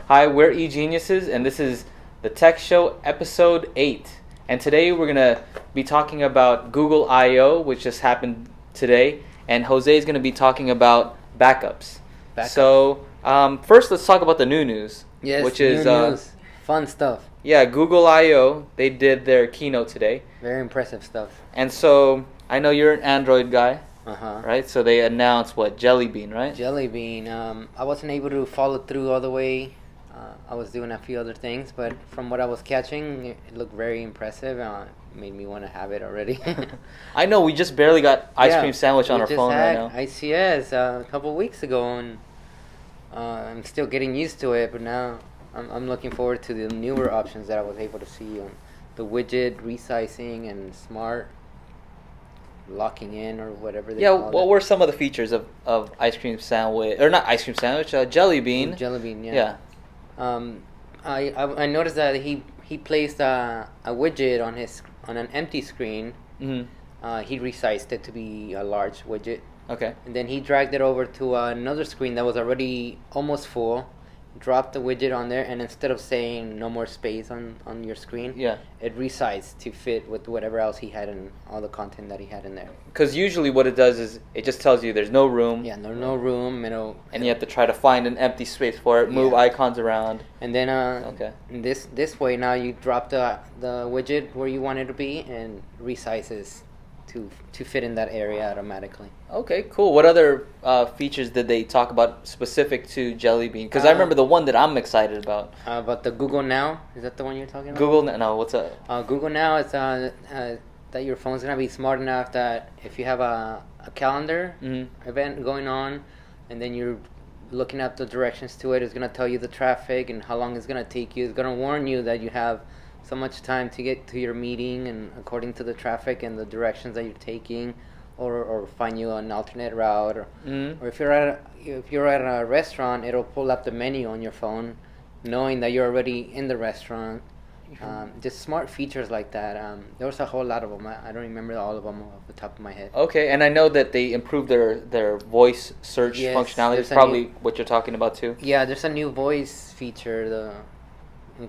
Hi, we're eGeniuses, and this is the Tech Show episode 8. And today we're going to be talking about Google I/O, which just happened today, and Jose is going to be talking about backups. So, first let's talk about the new news. Yes, which new is news. Fun stuff. Yeah, Google I/O, they did their keynote today. Very impressive stuff. And so, I know you're an Android guy. Uh-huh. Right? So they announced, JellyBean, right? JellyBean. I wasn't able to follow through all the way. I was doing a few other things, but from what I was catching, it looked very impressive. Made me want to have it already. I know, we just barely got ice cream sandwich on our phone right now. ICS a couple weeks ago, and I'm still getting used to it, but now I'm looking forward to the newer options that I was able to see on the widget resizing and smart locking in or whatever they call it. What were some of the features of ice cream sandwich, or not ice cream sandwich, JellyBean? JellyBean, yeah. Yeah. I noticed that he placed a widget on an empty screen. Mm-hmm. He resized it to be a large widget. Okay. And then he dragged it over to another screen that was already almost full, dropped the widget on there, and instead of saying no more space on your screen, it resized to fit with whatever else he had in all the content that he had in there. Because usually what it does is it just tells you there's no room. Yeah, no room. And you have to try to find an empty space for it, move icons around. And then this way now you drop the widget where you want it to be and resizes to fit in that area automatically. Okay, cool. What other features did they talk about specific to JellyBean? Because I remember the one that I'm excited about. About the Google Now? Is that the one you're talking about? Google Now? No, what's up? Google Now is that your phone's going to be smart enough that if you have a calendar event going on and then you're looking at the directions to it, it's going to tell you the traffic and how long it's going to take you. It's going to warn you that you have so much time to get to your meeting and according to the traffic and the directions that you're taking, or find you an alternate route, or if you're at a restaurant, it'll pull up the menu on your phone, knowing that you're already in the restaurant. Just smart features like that. There was a whole lot of them. I don't remember all of them off the top of my head. Okay, and I know that they improved their voice search functionality. It's probably what you're talking about too. Yeah, there's a new voice feature,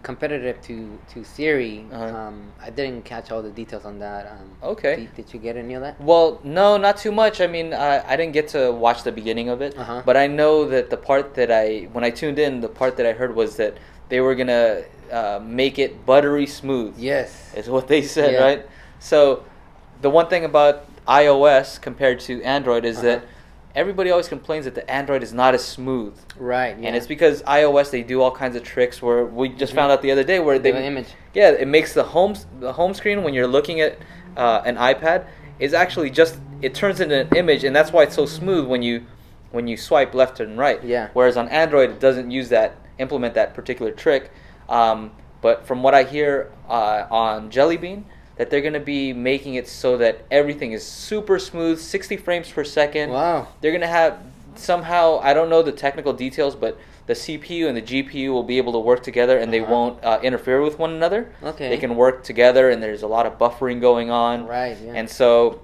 competitive to Siri. I didn't catch all the details on that. Okay. Did you get any of that? Well, no, not too much. I mean, I didn't get to watch the beginning of it, but I know that the part that when I tuned in, the part that I heard was that they were gonna make it buttery smooth. Yes, is what they said, right? So, the one thing about iOS compared to Android is that everybody always complains that the Android is not as smooth. Right, yeah. And it's because iOS, they do all kinds of tricks where we just found out the other day where the image. Yeah, it makes the home screen when you're looking at an iPad is actually it turns into an image, and that's why it's so smooth when you swipe left and right. Yeah. Whereas on Android, it doesn't implement that particular trick. But from what I hear on JellyBean, that they're going to be making it so that everything is super smooth, 60 frames per second. Wow. They're going to have somehow, I don't know the technical details, but the CPU and the GPU will be able to work together and they won't interfere with one another. Okay. They can work together and there's a lot of buffering going on. Right, yeah. And so,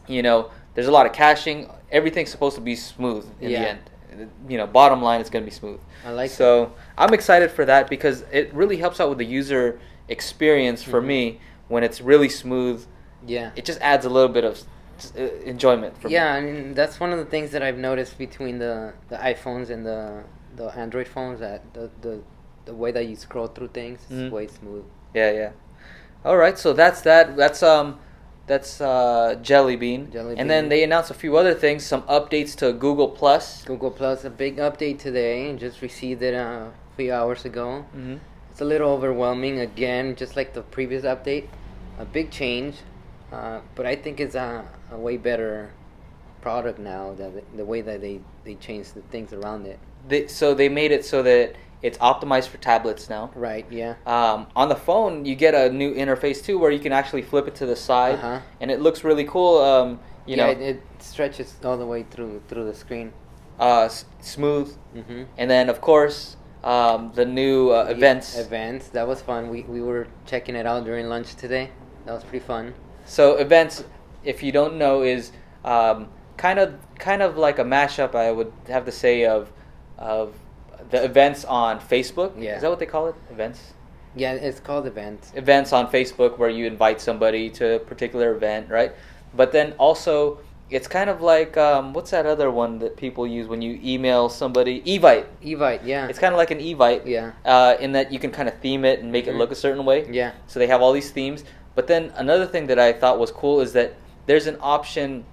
there's a lot of caching. Everything's supposed to be smooth in the end. Bottom line, it's going to be smooth. I like So I'm excited for that because it really helps out with the user experience for me. When it's really smooth, it just adds a little bit of enjoyment for me. Yeah, I mean, that's one of the things that I've noticed between the iPhones and the Android phones, that the way that you scroll through things is way smooth. Yeah. All right, so that's that. That's JellyBean. And then they announced a few other things, some updates to Google Plus. Google Plus, a big update today. Just received it a few hours ago. Mm-hmm. It's a little overwhelming again, just like the previous update. A big change, but I think it's a way better product now. The way that they changed the things around it. So they made it so that it's optimized for tablets now. Right. Yeah. On the phone, you get a new interface too, where you can actually flip it to the side, and it looks really cool. It stretches all the way through the screen. Smooth, and then of course. The new events. Events, that was fun. We were checking it out during lunch today. That was pretty fun. So events, if you don't know, is kind of like a mashup, I would have to say, of the events on Facebook. Yeah. Is that what they call it? Events? Yeah, it's called events. Events on Facebook where you invite somebody to a particular event, right? But then also, it's kind of like, what's that other one that people use when you email somebody? Evite. Evite, yeah. It's kind of like an Evite. Yeah. In that you can kind of theme it and make it look a certain way. Yeah. So they have all these themes. But then another thing that I thought was cool is that there's an option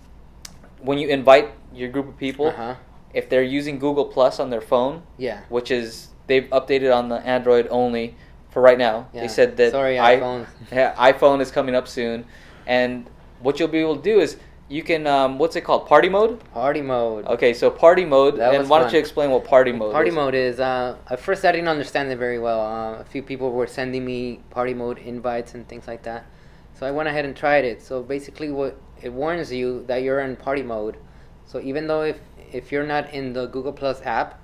when you invite your group of people, if they're using Google Plus on their phone, which is, they've updated on the Android only for right now. Yeah. They said that iPhone is coming up soon. And what you'll be able to do is you can, what's it called? Party mode? Party mode. Okay, so party mode. And why don't you explain what party mode is? Party mode is, at first I didn't understand it very well. A few people were sending me party mode invites and things like that. So I went ahead and tried it. So basically what it warns you that you're in party mode. So even though if you're not in the Google Plus app,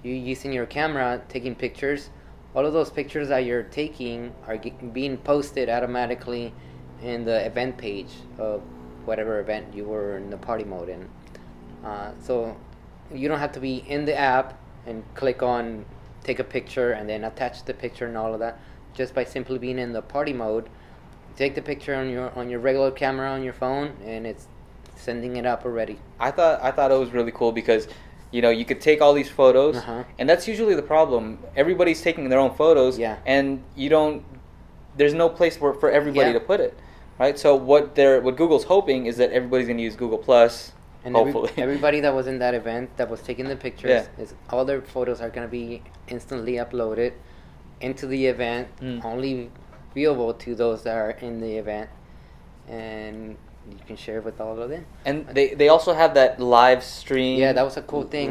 you're using your camera taking pictures, all of those pictures that you're taking are being posted automatically in the event page of whatever event you were in the party mode in. So you don't have to be in the app and click on take a picture and then attach the picture and all of that. Just by simply being in the party mode, take the picture on your regular camera on your phone and it's sending it up already. I thought it was really cool because, you know, you could take all these photos, and that's usually the problem. Everybody's taking their own photos, and there's no place for everybody to put it, right? So what Google's hoping is that everybody's going to use Google Plus, and hopefully. Everybody that was in that event that was taking the pictures, all their photos are going to be instantly uploaded into the event, only viewable to those that are in the event, and you can share it with all of them. And they also have that live stream. Yeah, that was a cool thing.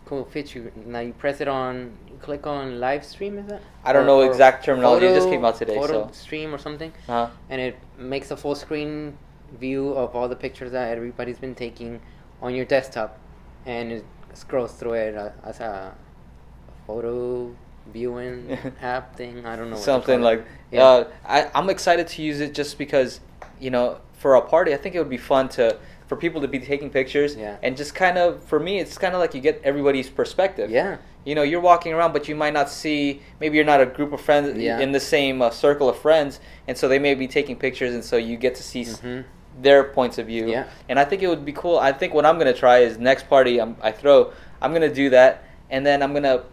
Cool feature. Now you press it on, you click on live stream, is that? I don't know exact terminology. It just came out today. Photo stream or something. And it makes a full screen view of all the pictures that everybody's been taking on your desktop, and it scrolls through it as a photo viewing app thing. I don't know. Something like. I'm excited to use it just because, you know, for a party, I think it would be fun for people to be taking pictures, and just kind of, for me, it's kind of like you get everybody's perspective. Yeah. You know, you're walking around, but you might not see, maybe you're not a group of friends in the same circle of friends, and so they may be taking pictures, and so you get to see their points of view. Yeah. And I think it would be cool. I think what I'm going to try is next party I'm going to do that, and then I'm going to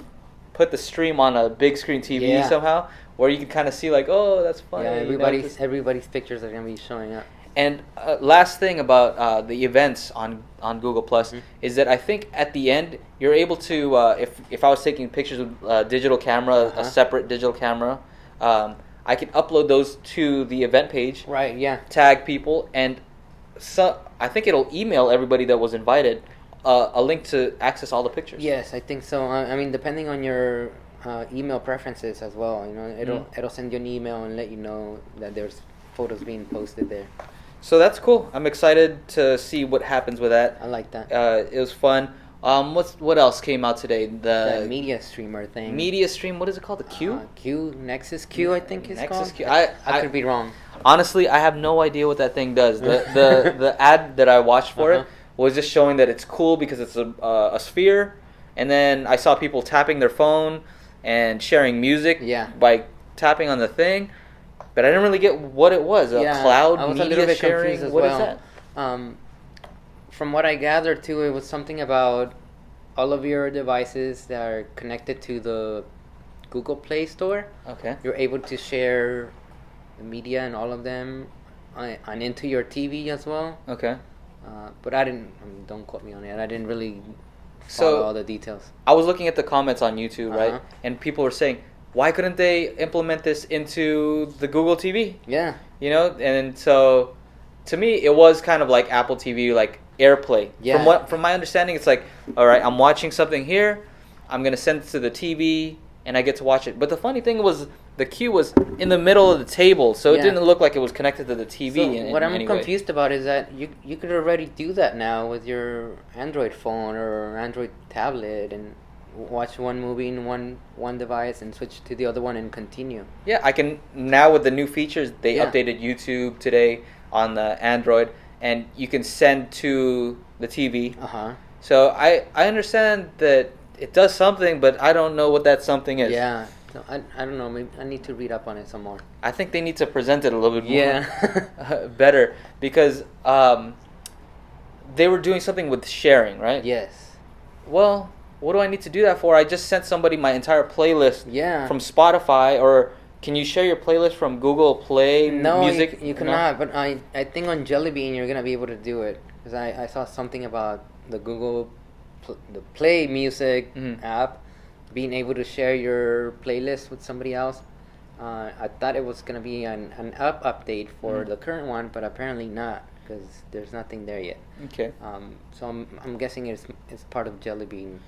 put the stream on a big screen TV somehow, where you can kind of see like, oh, that's funny. Yeah, everybody's pictures are going to be showing up. And last thing about the events on Google Plus is that I think at the end you're able to, if I was taking pictures with a digital camera, a separate digital camera, I can upload those to the event page. Right. Yeah. Tag people, and so I think it'll email everybody that was invited a link to access all the pictures. Yes, I think so. I mean, depending on your email preferences as well, you know, it'll send you an email and let you know that there's photos being posted there. So that's cool. I'm excited to see what happens with that. I like that. It was fun. What else came out today? The media streamer thing. Media stream. What is it called? The Q? Nexus Q, I think it's Nexus called. Q. I could be wrong. Honestly, I have no idea what that thing does. The ad that I watched for it was just showing that it's cool because it's a sphere, and then I saw people tapping their phone and sharing music by tapping on the thing. But I didn't really get what it was. Cloud I was media a little bit sharing. Confused as What well. is that? From what I gathered too, it was something about all of your devices that are connected to the Google Play Store. Okay. You're able to share the media and all of them and into your TV as well. Okay. But don't quote me on it. I didn't really follow all the details. I was looking at the comments on YouTube, right? And people were saying, why couldn't they implement this into the Google TV? Yeah. You know, and so to me, it was kind of like Apple TV, like AirPlay. Yeah. From my understanding, it's like, all right, I'm watching something here, I'm gonna send it to the TV, and I get to watch it. But the funny thing was, the Q was in the middle of the table, so it didn't look like it was connected to the TV. So what I'm confused about is that you could already do that now with your Android phone or Android tablet and watch one movie in one device and switch to the other one and continue. Yeah, I can now with the new features. They updated YouTube today on the Android, and you can send to the TV. Uh-huh. So I understand that it does something, but I don't know what that something is. Yeah. No, I don't know. Maybe I need to read up on it some more. I think they need to present it a little bit more Yeah. better, because they were doing something with sharing, right? Yes. Well, what do I need to do that for? I just sent somebody my entire playlist Yeah. from Spotify, or can you share your playlist from Google Play Music? You cannot. No? But I think on JellyBean you're gonna be able to do it, because I saw something about the the Play Music app being able to share your playlist with somebody else. I thought it was gonna be an update for the current one, but apparently not, because there's nothing there yet. Okay. So I'm guessing it's part of JellyBean.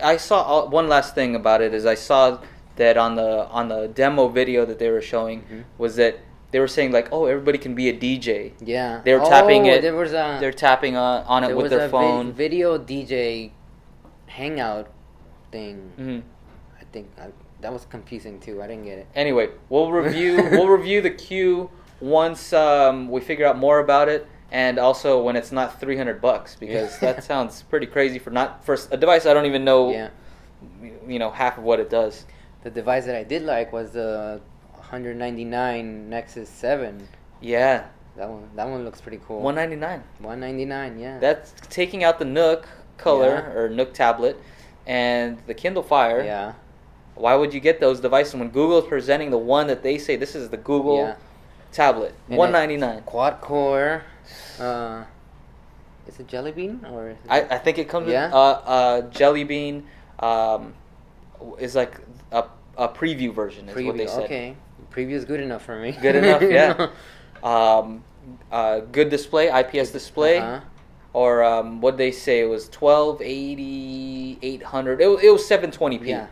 I saw one last thing about it is I saw that on the demo video that they were showing was that they were saying like, oh, everybody can be a DJ. Yeah. They were tapping it. They're tapping on it with their phone. Video DJ hangout thing. Mm-hmm. I think that was confusing too. I didn't get it. Anyway, we'll review the queue once we figure out more about it, and also when it's not $300, because that sounds pretty crazy for a device I don't even know. Yeah. You know, half of what it does. The device that I did like was the $199 Nexus 7. Yeah. That one looks pretty cool. $199. $199, yeah. That's taking out the Nook color or Nook tablet and the Kindle Fire. Yeah. Why would you get those devices when Google is presenting the one that they say this is the Google tablet? $199. Quad core. Is it JellyBean or? I think it comes with JellyBean. Is like a preview version. Is what they said. Okay, preview is good enough for me. Good enough, yeah. Good display, IPS display, or what they say it was 1280, 800. It was 720p,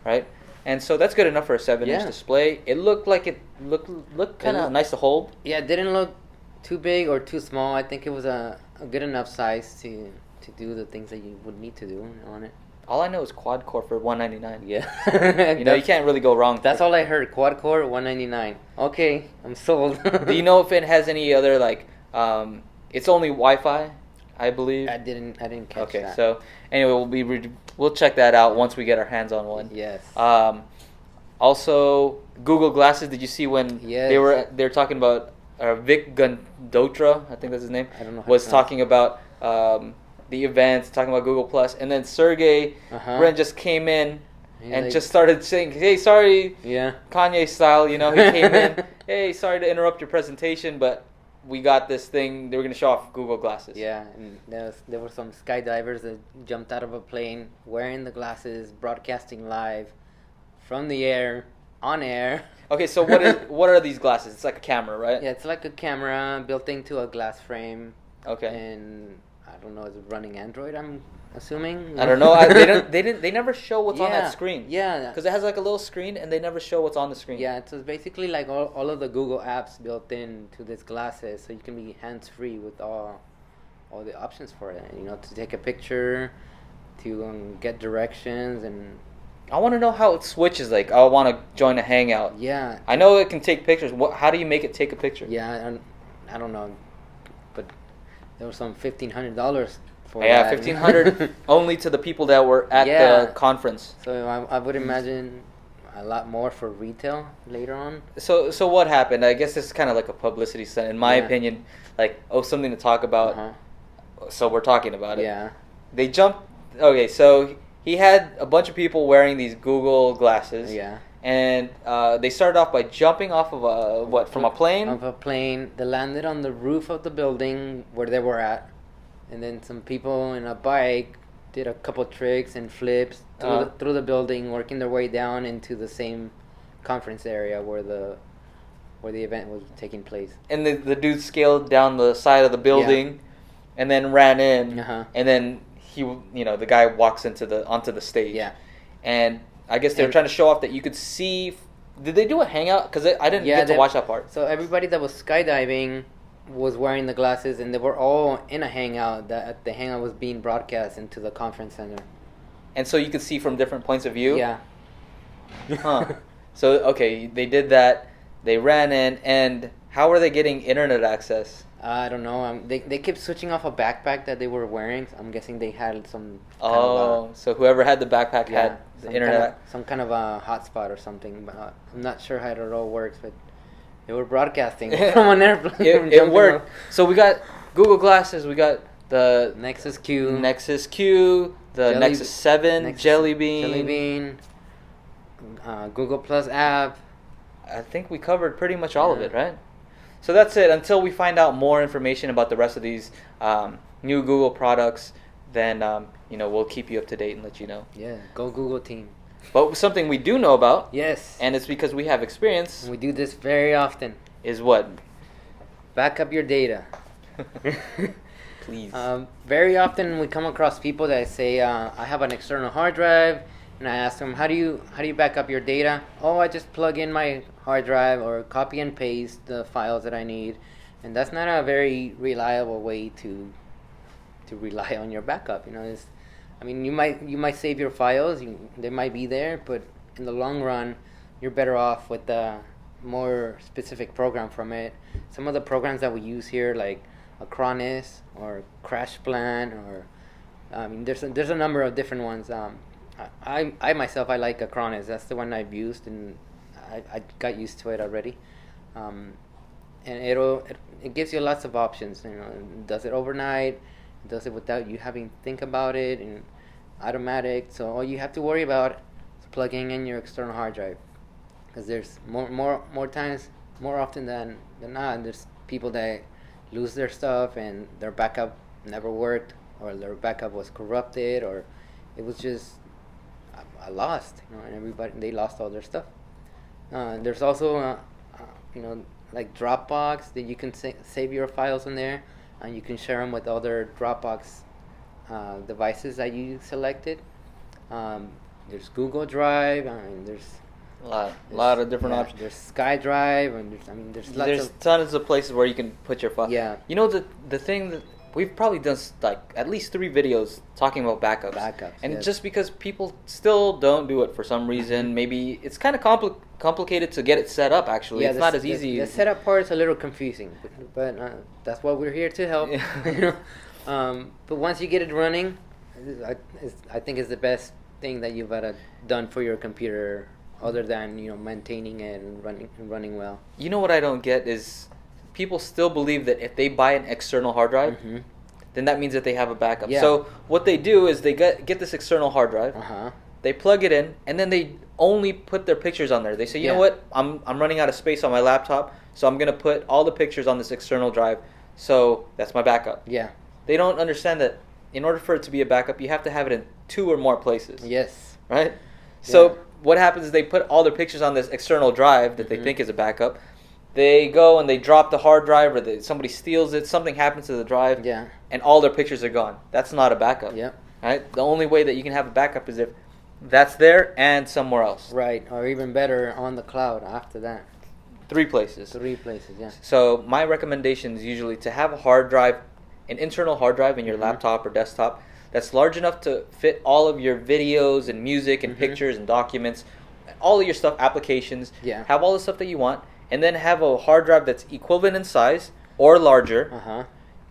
right? And so that's good enough for a 7-inch display. It looked like it looked kind of nice to hold. Yeah, it didn't look too big or too small. I think it was a good enough size to do the things that you would need to do on it. All I know is quad core for $199. Yeah. You know, you can't really go wrong. That's all I heard. Quad core, $199. Okay, I'm sold. Do you know if it has any other like? It's only Wi-Fi, I believe. I didn't catch that. Okay, so anyway, we'll check that out once we get our hands on one. Yes. Also, Google Glasses. Did you see when they were talking about Vic Gundotra? I think that's his name. I don't know. Was talking about the events, talking about Google Plus, and then Sergey Brin just came in and just started saying, "Hey, sorry, Kanye style, you know." He came in, "Hey, sorry to interrupt your presentation, but we got this thing. They were going to show off Google Glasses." Yeah, and there were some skydivers that jumped out of a plane wearing the glasses, broadcasting live from the air, on air. Okay, so what are these glasses? It's like a camera, right? Yeah, it's like a camera built into a glass frame. Okay. And I don't know, is it running Android? I'm assuming. I don't know. They never show what's on that screen. Yeah. Because it has like a little screen, and they never show what's on the screen. Yeah, so it's basically like all of the Google apps built into these glasses, so you can be hands free with all the options for it. You know, to take a picture, to get directions, and. I want to know how it switches. Like, I want to join a hangout. Yeah. I know it can take pictures. How do you make it take a picture? Yeah, I don't know, but there was some $1,500 for that. that. $1,500 only to the people that were at the conference. So I would imagine a lot more for retail later on. So what happened? I guess this is kind of like a publicity stunt, in my opinion. Like, something to talk about. So we're talking about it. Yeah. They jumped. Okay, so he had a bunch of people wearing these Google glasses. Yeah. And they started off by jumping off of from a plane? Of a plane. They landed on the roof of the building where they were at. And then some people in a bike did a couple tricks and flips through the building, working their way down into the same conference area where the event was taking place. And the dude scaled down the side of the building and then ran in. And then the guy walks onto the stage. Yeah. And I guess they were trying to show off that you could see. Did they do a hangout? Because I didn't get to watch that part. So everybody that was skydiving was wearing the glasses, and they were all in a hangout. That the hangout was being broadcast into the conference center. And so you could see from different points of view? Yeah. So, okay, they did that. They ran in, and how were they getting internet access? I don't know. They kept switching off a backpack that they were wearing. I'm guessing they had some. So whoever had the backpack had the internet. Some kind of a hotspot or something. But I'm not sure how it all works. But they were broadcasting from an airplane. It worked. So we got Google Glasses. We got the Nexus Q, the Nexus 7, JellyBean, Google Plus app. I think we covered pretty much all of it, right? So that's it. Until we find out more information about the rest of these new Google products, then we'll keep you up to date and let you know. Yeah, go Google team. But something we do know about, yes, and it's because we have experience. And we do this very often. Is what? Back up your data. Please. Very often we come across people that say, I have an external hard drive, and I ask them, how do you back up your data? Oh, I just plug in my hard drive or copy and paste the files that I need, and that's not a very reliable way to rely on your backup. You might save your files, they might be there, but in the long run, you're better off with a more specific program from it. Some of the programs that we use here, like Acronis or CrashPlan, or there's a number of different ones. I myself, I like Acronis. That's the one I've used, and I got used to it already. And it gives you lots of options. It does it overnight, it does it without you having to think about it, and automatic. So all you have to worry about is plugging in your external hard drive. Because there's more times, more often than not, there's people that lose their stuff and their backup never worked, or their backup was corrupted, or it was just I lost, and they lost all their stuff. There's also like Dropbox, that you can save your files in there, and you can share them with other Dropbox devices that you selected. There's Google Drive. There's a lot of different options. There's SkyDrive, and there's tons of places where you can put your file. Yeah. The thing that we've probably done like at least 3 videos talking about backups. And yes. Just because people still don't do it for some reason, maybe it's kind of complicated to get it set up. Actually, it's not as easy. The setup part is a little confusing, but that's what we're here to help. But once you get it running, I think it's the best thing that you've ever done for your computer, other than maintaining it and running well. What I don't get is people still believe that if they buy an external hard drive, then that means that they have a backup. Yeah. So what they do is they get this external hard drive, they plug it in, and then they only put their pictures on there. They say, you know what, I'm running out of space on my laptop, so I'm gonna put all the pictures on this external drive. So that's my backup. Yeah. They don't understand that in order for it to be a backup, you have to have it in 2 or more places. Yes. Right? So what happens is they put all their pictures on this external drive that they think is a backup. They go and they drop the hard drive, or somebody steals it, something happens to the drive, and all their pictures are gone. That's not a backup. Yeah. Right? The only way that you can have a backup is if that's there and somewhere else. Right, or even better, on the cloud after that. 3 places. 3 places, yeah. So my recommendation is usually to have a hard drive, an internal hard drive in your laptop or desktop that's large enough to fit all of your videos and music and pictures and documents, all of your stuff, applications. Yeah. Have all the stuff that you want, and then have a hard drive that's equivalent in size or larger.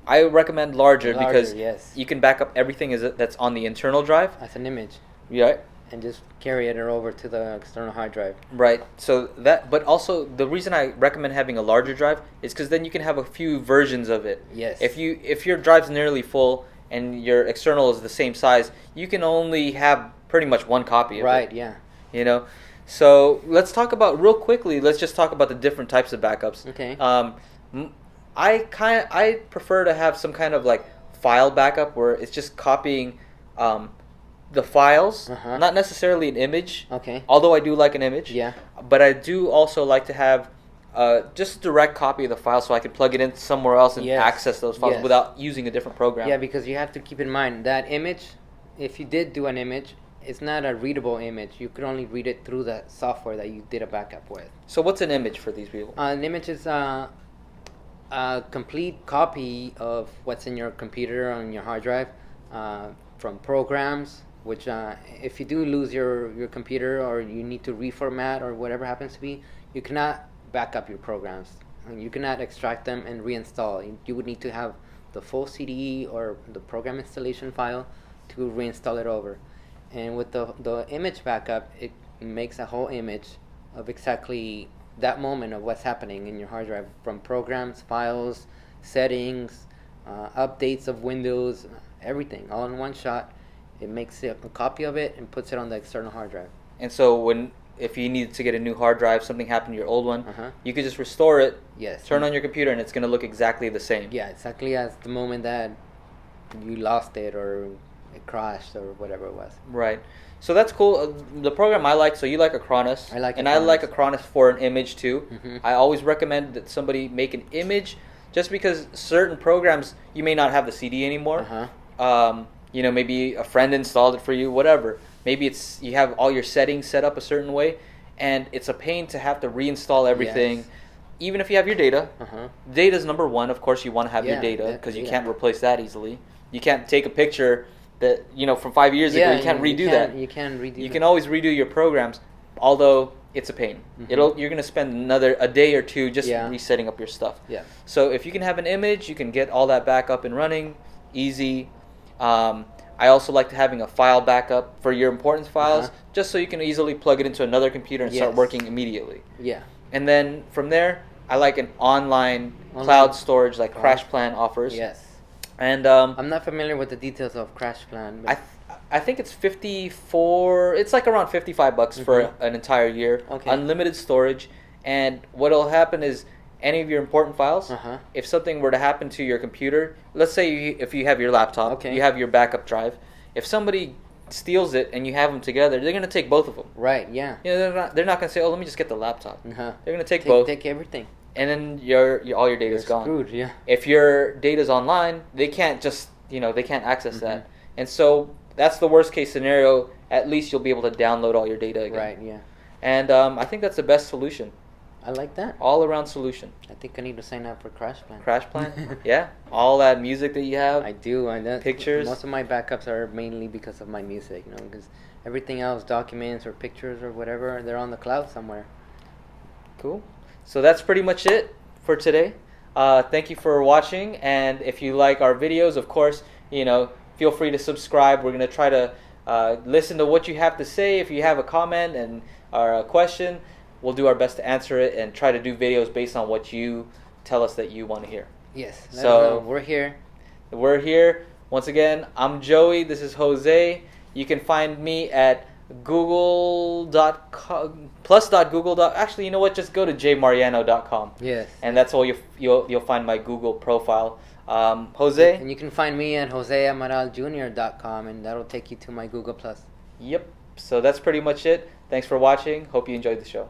I recommend larger because you can back up everything that's on the internal drive. As an image. Yeah. And just carry it over to the external hard drive. Right. So but also the reason I recommend having a larger drive is because then you can have a few versions of it. Yes. If your drive's nearly full and your external is the same size, you can only have pretty much one copy of it. Right. Yeah. So let's talk about real quickly. Let's just talk about the different types of backups. Okay. I prefer to have some kind of like file backup where it's just copying the files, not necessarily an image. Okay. Although I do like an image. Yeah. But I do also like to have just a direct copy of the file so I can plug it in somewhere else and access those files without using a different program. Yeah, because you have to keep in mind that image, if you did do an image, it's not a readable image. You could only read it through the software that you did a backup with. So what's an image for these people? An image is a complete copy of what's in your computer on your hard drive from programs, which if you do lose your computer or you need to reformat or whatever happens to be, you cannot back up your programs. You cannot extract them and reinstall. You would need to have the full CD or the program installation file to reinstall it over. And with the image backup, it makes a whole image of exactly that moment of what's happening in your hard drive, from programs, files, settings, updates of Windows, everything, all in one shot. It makes a copy of it and puts it on the external hard drive. And so if you need to get a new hard drive, something happened to your old one, you could just restore it, yes, turn on your computer, and it's going to look exactly the same. Yeah, exactly as the moment that you lost it or it crashed or whatever it was. Right. So that's cool. The program I like, so you like Acronis. I like and Acronis. I like Acronis for an image too. Mm-hmm. I always recommend that somebody make an image, just because certain programs you may not have the CD anymore. Maybe a friend installed it for you, whatever. Maybe you have all your settings set up a certain way, and it's a pain to have to reinstall everything. Yes. Even if you have your data. Data's number one. Of course, you want to have your data because you can't replace that easily. You can't take a picture that from 5 years ago. You can't redo that. You can redo. You can always redo your programs, although it's a pain. You're gonna spend a day or two just resetting up your stuff. Yeah. So if you can have an image, you can get all that back up and running, easy. I also like having a file backup for your important files, just so you can easily plug it into another computer and start working immediately. Yeah. And then from there, I like an online cloud storage like CrashPlan offers. Yes. And I'm not familiar with the details of CrashPlan. But I think it's it's like around $55 for an entire year. Okay. Unlimited storage. And what'll happen is any of your important files, if something were to happen to your computer, let's say if you have your laptop, you have your backup drive, if somebody steals it and you have them together, they're going to take both of them. Right, yeah. They're not going to say, let me just get the laptop. They're going to take both. Take everything. And then all your data is gone. Screwed, yeah. If your data's online, they can't just, they can't access that. And so that's the worst case scenario. At least you'll be able to download all your data again. Right, yeah. And I think that's the best solution. I like that. All around solution. I think I need to sign up for CrashPlan. CrashPlan? Yeah. All that music that you have. I do. Pictures. Most of my backups are mainly because of my music, because everything else, documents or pictures or whatever, they're on the cloud somewhere. Cool. So that's pretty much it for today. Thank you for watching. And if you like our videos, of course, feel free to subscribe. We're going to try to listen to what you have to say. If you have a comment or a question, we'll do our best to answer it and try to do videos based on what you tell us that you want to hear. Yes. So we're here. We're here. Once again, I'm Joey. This is Jose. You can find me at google.com plus.google. Actually, you know what? Just go to jmariano.com. Yes. And that's all you'll find my Google profile. Jose. And you can find me at joseamaraljr.com, and that'll take you to my Google Plus. Yep. So that's pretty much it. Thanks for watching. Hope you enjoyed the show.